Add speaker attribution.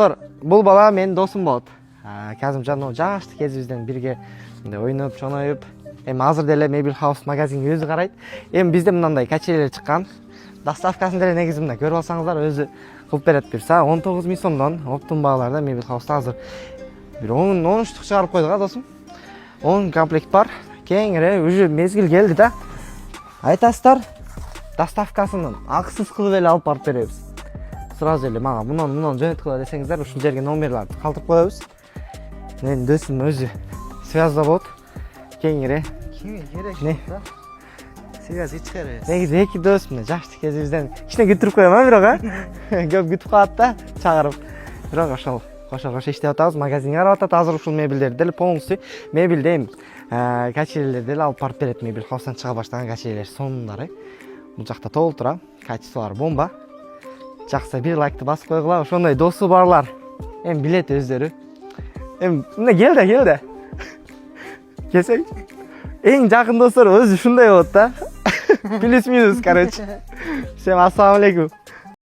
Speaker 1: Достор, бұл бала менің досым болады. Казымжан жашты кезибизден бирге ойноп, чоноюп, эми азыр деле Мебель Хаус магазинге өзү карайт. Эми бизде мындай качелер чыккан. Доставкасын деле негизи мына көрүп алсаңыздар өзү кылып берет буюрса 19 000 сомдон оптум бааларда Мебель Хауста азыр бир 10 штук чыгарып койдук досум. 10 комплект бар. Кеңири уже мезгил келди да. Айтасыздар, доставкасынын акысыз кылып эле алып барып беребиз. Сразу эле мага мунун жөнөткүлө десеңиздер, ушул жерге номерларды калтырып коебуз. Менин досум өзү связда болот. Кеңири.
Speaker 2: Кимге керек
Speaker 1: Не?
Speaker 2: да? Связь эч керек.
Speaker 1: Негизи эки дос мына жашты кезибизден кичине күтүрүп коем, бирок көп күтүп калат да, чагырып. Бирок ошол кошо иштеп атабыз, магазинге карап атат. Азыр ушул мебелдерди деле полностью мебелде эми качелерди деле алып барып берет. Мебель Хаустан чыга баштаган качелер сонундары. Бул жакта толтура, качестволору бомба. Жакса бир лайкты басып койгула. Ошондой досу барлар эми билет өздөрү. Эми мына келди. Келсең. Эң жакын достор өзү ушундай болот да. Плюс минус, короче. Всем ассалам алейкум.